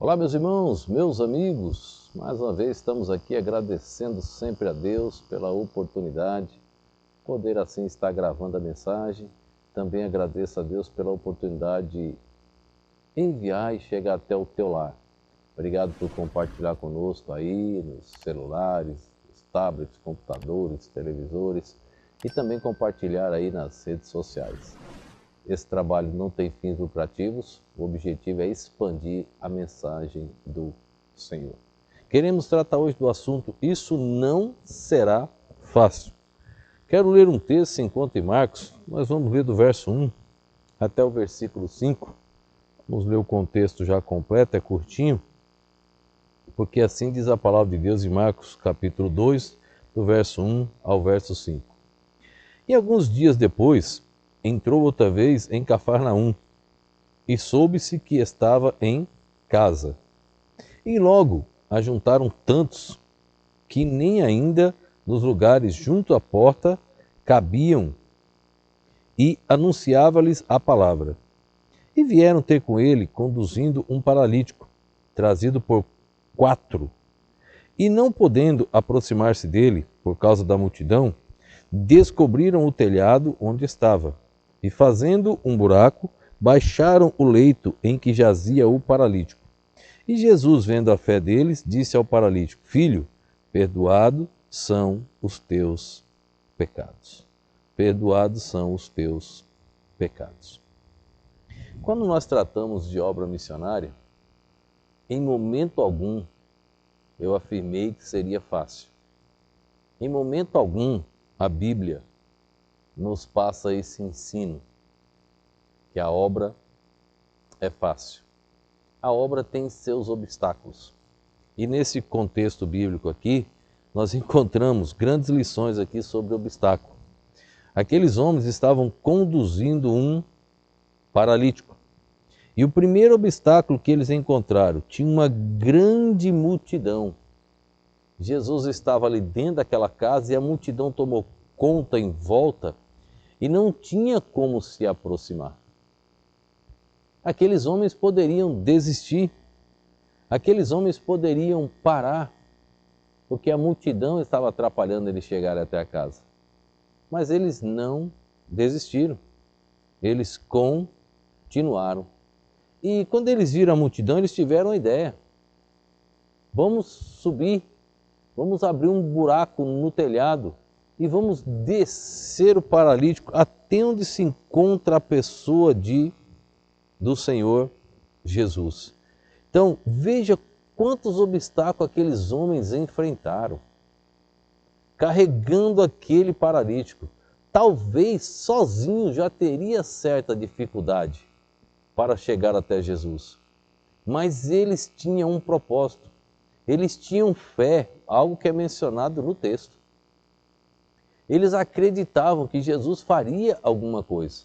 Olá, meus irmãos, meus amigos. Mais uma vez estamos aqui agradecendo sempre a Deus pela oportunidade, poder assim estar gravando a mensagem. Também agradeço a Deus pela oportunidade de enviar e chegar até o teu lar. Obrigado por compartilhar conosco aí nos celulares, nos tablets, computadores, televisores e também compartilhar aí nas redes sociais. Esse trabalho não tem fins lucrativos, o objetivo é expandir a mensagem do Senhor. Queremos tratar hoje do assunto Isso Não Será Fácil. Quero ler um texto, se encontra em Marcos, nós vamos ler do verso 1 até o versículo 5. Vamos ler o contexto já completo, é curtinho, porque assim diz a palavra de Deus em Marcos capítulo 2, do verso 1 ao verso 5. E alguns dias depois, entrou outra vez em Cafarnaum, e soube-se que estava em casa. E logo ajuntaram tantos, que nem ainda nos lugares junto à porta cabiam, e anunciava-lhes a palavra. E vieram ter com ele, conduzindo um paralítico, trazido por 4. E não podendo aproximar-se dele, por causa da multidão, descobriram o telhado onde estava, e fazendo um buraco, baixaram o leito em que jazia o paralítico. E Jesus, vendo a fé deles, disse ao paralítico: Filho, perdoados são os teus pecados. Perdoados são os teus pecados. Quando nós tratamos de obra missionária, em momento algum eu afirmei que seria fácil. Em momento algum a Bíblia nos passa esse ensino, que a obra é fácil. A obra tem seus obstáculos. E nesse contexto bíblico aqui, nós encontramos grandes lições aqui sobre obstáculo. Aqueles homens estavam conduzindo um paralítico. E o primeiro obstáculo que eles encontraram, tinha uma grande multidão. Jesus estava ali dentro daquela casa e a multidão tomou conta em volta e não tinha como se aproximar. Aqueles homens poderiam desistir, aqueles homens poderiam parar, porque a multidão estava atrapalhando eles chegarem até a casa. Mas eles não desistiram, eles continuaram. E quando eles viram a multidão, eles tiveram uma ideia. Vamos subir, vamos abrir um buraco no telhado e vamos descer o paralítico até onde se encontra a pessoa do Senhor Jesus. Então, veja quantos obstáculos aqueles homens enfrentaram, carregando aquele paralítico. Talvez sozinho já teria certa dificuldade para chegar até Jesus. Mas eles tinham um propósito, eles tinham fé, algo que é mencionado no texto. Eles acreditavam que Jesus faria alguma coisa.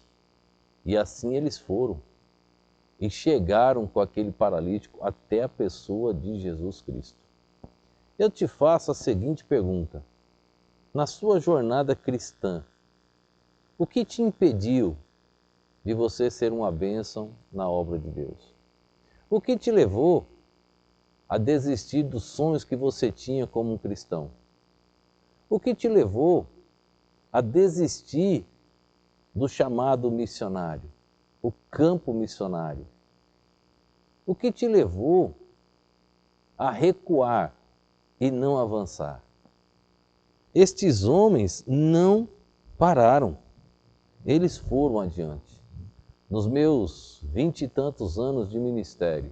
E assim eles foram. E chegaram com aquele paralítico até a pessoa de Jesus Cristo. Eu te faço a seguinte pergunta. Na sua jornada cristã, o que te impediu de você ser uma bênção na obra de Deus? O que te levou a desistir dos sonhos que você tinha como um cristão? O que te levou a desistir do chamado missionário, o campo missionário? O que te levou a recuar e não avançar? Estes homens não pararam, eles foram adiante. Nos meus 20 e tantos anos de ministério,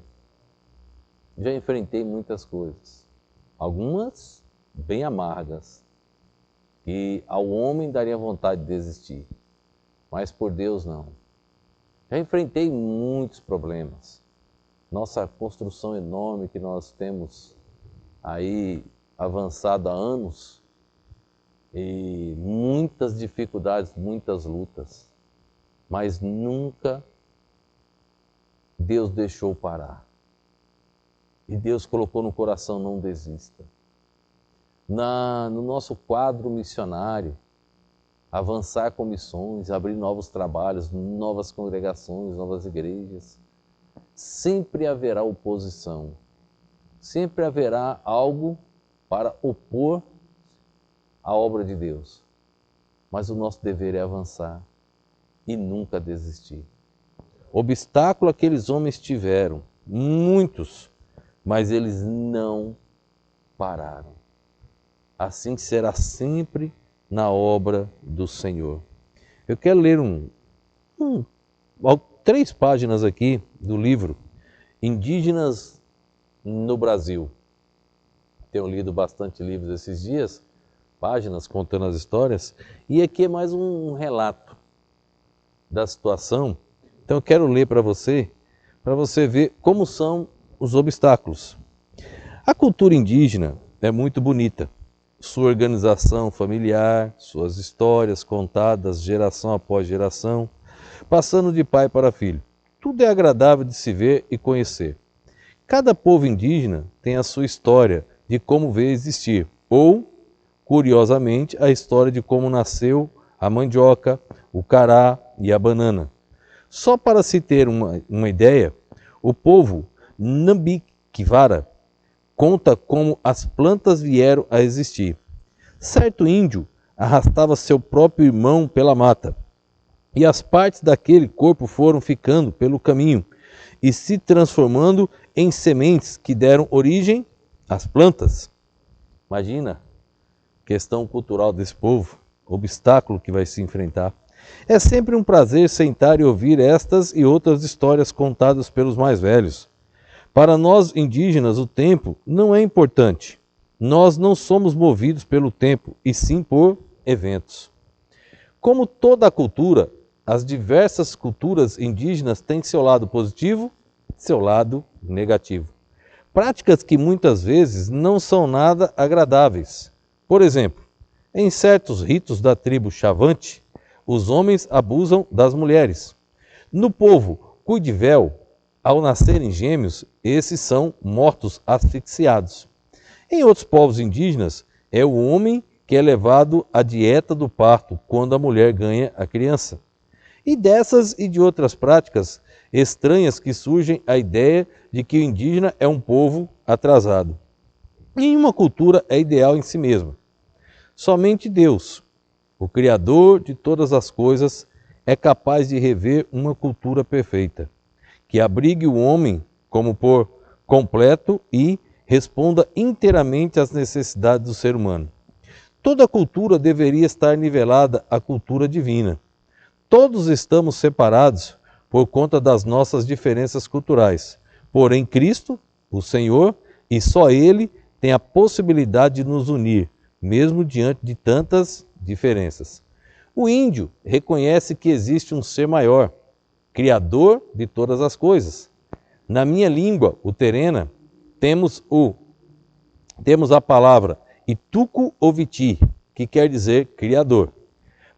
já enfrentei muitas coisas, algumas bem amargas, que ao homem daria vontade de desistir, mas por Deus não. Já enfrentei muitos problemas. Nossa construção enorme que nós temos aí avançado há anos, e muitas dificuldades, muitas lutas, mas nunca Deus deixou parar. E Deus colocou no coração: não desista. No nosso quadro missionário, avançar com missões, abrir novos trabalhos, novas congregações, novas igrejas. sempre haverá oposição, sempre haverá algo para opor a obra de Deus. Mas o nosso dever é avançar e nunca desistir. Obstáculo aqueles homens tiveram, muitos, mas eles não pararam. Assim será sempre na obra do Senhor. Eu quero ler 3 páginas aqui do livro Indígenas no Brasil. Tenho lido bastante livros esses dias, páginas contando as histórias, e aqui é mais um relato da situação. Então eu quero ler para você ver como são os obstáculos. A cultura indígena é muito bonita. Sua organização familiar, suas histórias contadas geração após geração, passando de pai para filho. Tudo é agradável de se ver e conhecer. Cada povo indígena tem a sua história de como veio existir, ou, curiosamente, a história de como nasceu a mandioca, o cará e a banana. Só para se ter uma ideia, o povo Nambiquivara conta como as plantas vieram a existir. Certo índio arrastava seu próprio irmão pela mata, e as partes daquele corpo foram ficando pelo caminho e se transformando em sementes que deram origem às plantas. Imagina, questão cultural desse povo, obstáculo que vai se enfrentar. É sempre um prazer sentar e ouvir estas e outras histórias contadas pelos mais velhos. Para nós indígenas, o tempo não é importante. Nós não somos movidos pelo tempo, e sim por eventos. Como toda a cultura, as diversas culturas indígenas têm seu lado positivo e seu lado negativo. Práticas que muitas vezes não são nada agradáveis. Por exemplo, em certos ritos da tribo Chavante, os homens abusam das mulheres. No povo Cuidivel, ao nascerem gêmeos, esses são mortos asfixiados. Em outros povos indígenas, é o homem que é levado à dieta do parto quando a mulher ganha a criança. E dessas e de outras práticas estranhas que surgem a ideia de que o indígena é um povo atrasado. Nenhuma cultura é ideal em si mesma. Somente Deus, o Criador de todas as coisas, é capaz de rever uma cultura perfeita, que abrigue o homem como por completo e responda inteiramente às necessidades do ser humano. Toda cultura deveria estar nivelada à cultura divina. Todos estamos separados por conta das nossas diferenças culturais. Porém, Cristo, o Senhor, e só Ele tem a possibilidade de nos unir, mesmo diante de tantas diferenças. O índio reconhece que existe um ser maior, Criador de todas as coisas. Na minha língua, o terena, temos a palavra Ituku Oviti, que quer dizer Criador.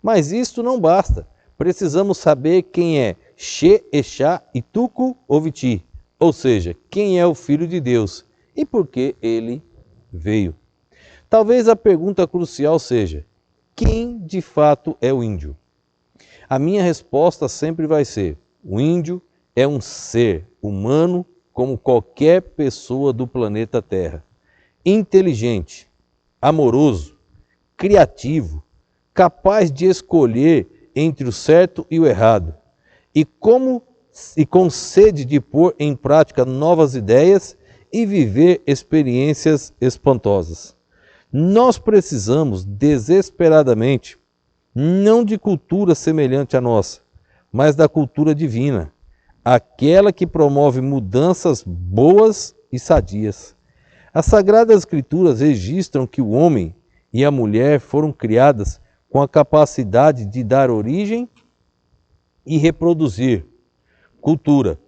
Mas isto não basta. Precisamos saber quem é She Exá Ituku Oviti, ou seja, quem é o Filho de Deus e por que ele veio. Talvez a pergunta crucial seja: quem de fato é o índio? A minha resposta sempre vai ser: o índio é um ser humano como qualquer pessoa do planeta Terra. Inteligente, amoroso, criativo, capaz de escolher entre o certo e o errado, e com sede de pôr em prática novas ideias e viver experiências espantosas. Nós precisamos desesperadamente não de cultura semelhante à nossa, mas da cultura divina, aquela que promove mudanças boas e sadias. As Sagradas Escrituras registram que o homem e a mulher foram criadas com a capacidade de dar origem e reproduzir. Cultura.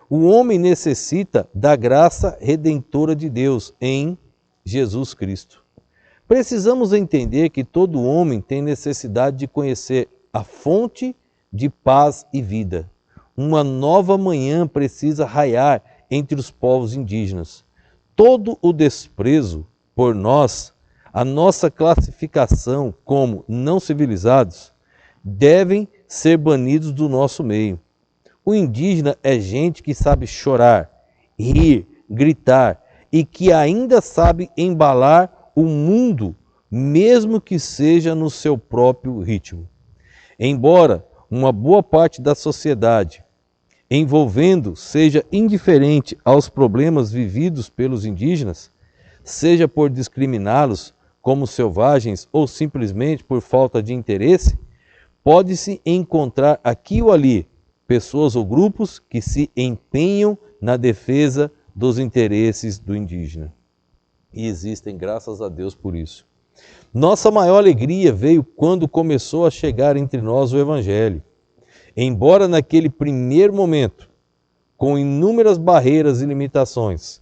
O homem necessita da graça redentora de Deus em Jesus Cristo. Precisamos entender que todo homem tem necessidade de conhecer a fonte de paz e vida. Uma nova manhã precisa raiar entre os povos indígenas. Todo o desprezo por nós, a nossa classificação como não civilizados, devem ser banidos do nosso meio. O indígena é gente que sabe chorar, rir, gritar e que ainda sabe embalar o mundo, mesmo que seja no seu próprio ritmo. Embora uma boa parte da sociedade envolvendo seja indiferente aos problemas vividos pelos indígenas, seja por discriminá-los como selvagens ou simplesmente por falta de interesse, pode-se encontrar aqui ou ali pessoas ou grupos que se empenham na defesa dos interesses do indígena. E existem, graças a Deus, por isso. Nossa maior alegria veio quando começou a chegar entre nós o Evangelho. Embora naquele primeiro momento, com inúmeras barreiras e limitações,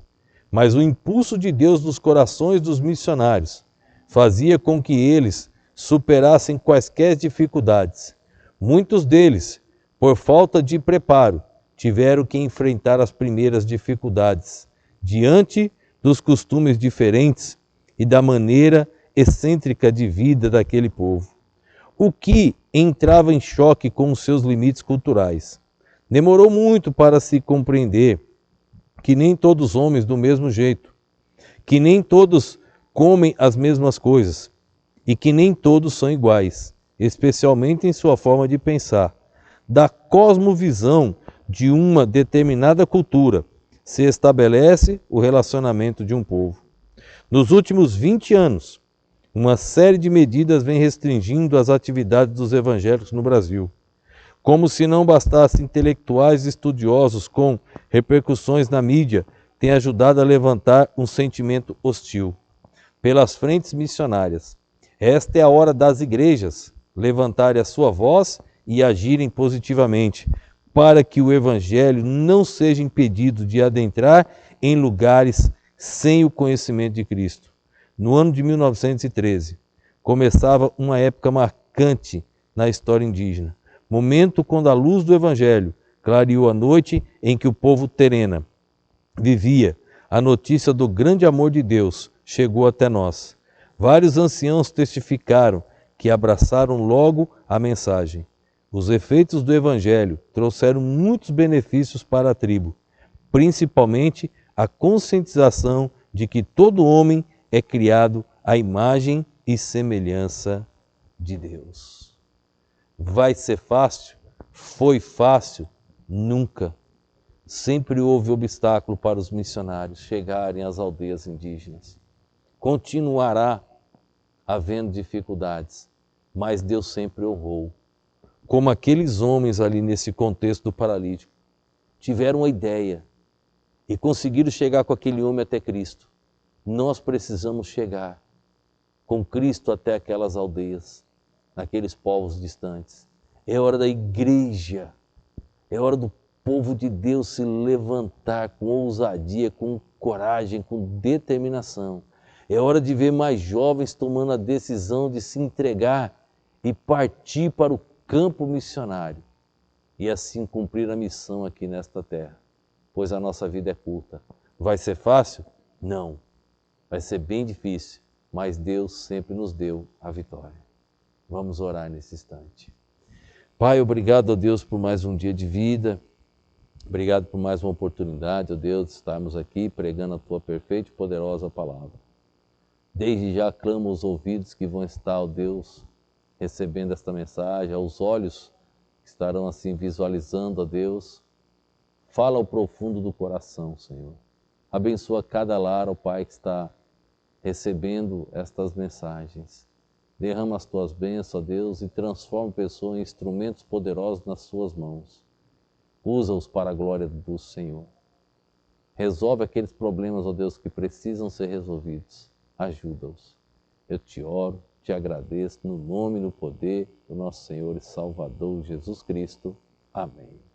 mas o impulso de Deus nos corações dos missionários fazia com que eles superassem quaisquer dificuldades. Muitos deles, por falta de preparo, tiveram que enfrentar as primeiras dificuldades diante dos costumes diferentes e da maneira excêntrica de vida daquele povo, o que entrava em choque com os seus limites culturais. Demorou muito para se compreender que nem todos os homens do mesmo jeito, que nem todos comem as mesmas coisas e que nem todos são iguais, especialmente em sua forma de pensar. Da cosmovisão de uma determinada cultura se estabelece o relacionamento de um povo. Nos últimos 20 anos, uma série de medidas vem restringindo as atividades dos evangélicos no Brasil. Como se não bastasse intelectuais estudiosos com repercussões na mídia têm ajudado a levantar um sentimento hostil pelas frentes missionárias. Esta é a hora das igrejas levantarem a sua voz e agirem positivamente, para que o evangelho não seja impedido de adentrar em lugares sem o conhecimento de Cristo. No ano de 1913, começava uma época marcante na história indígena, momento quando a luz do Evangelho clareou a noite em que o povo terena vivia. A notícia do grande amor de Deus chegou até nós. Vários anciãos testificaram que abraçaram logo a mensagem. Os efeitos do Evangelho trouxeram muitos benefícios para a tribo, principalmente a conscientização de que todo homem é criado à imagem e semelhança de Deus. Vai ser fácil? Foi fácil? Nunca. Sempre houve obstáculo para os missionários chegarem às aldeias indígenas. Continuará havendo dificuldades, mas Deus sempre honrou. Como aqueles homens ali nesse contexto do paralítico tiveram uma ideia e conseguiram chegar com aquele homem até Cristo. Nós precisamos chegar com Cristo até aquelas aldeias, naqueles povos distantes. É hora da igreja, é hora do povo de Deus se levantar com ousadia, com coragem, com determinação. É hora de ver mais jovens tomando a decisão de se entregar e partir para o campo missionário e assim cumprir a missão aqui nesta terra, pois a nossa vida é curta. Vai ser fácil? Não. Vai ser bem difícil, mas Deus sempre nos deu a vitória. Vamos orar nesse instante. Pai, obrigado, ó Deus, por mais um dia de vida. Obrigado por mais uma oportunidade, ó Deus, de estarmos aqui pregando a Tua perfeita e poderosa palavra. Desde já clamo aos ouvidos que vão estar, ó Deus, recebendo esta mensagem, aos olhos que estarão assim visualizando, ó Deus. Fala ao profundo do coração, Senhor. Abençoa cada lar, ó Pai, que está recebendo estas mensagens. Derrama as Tuas bênçãos, ó Deus, e transforma a pessoa em instrumentos poderosos nas Suas mãos. Usa-os para a glória do Senhor. Resolve aqueles problemas, ó Deus, que precisam ser resolvidos. Ajuda-os. Eu te oro, te agradeço, no nome e no poder do nosso Senhor e Salvador Jesus Cristo. Amém.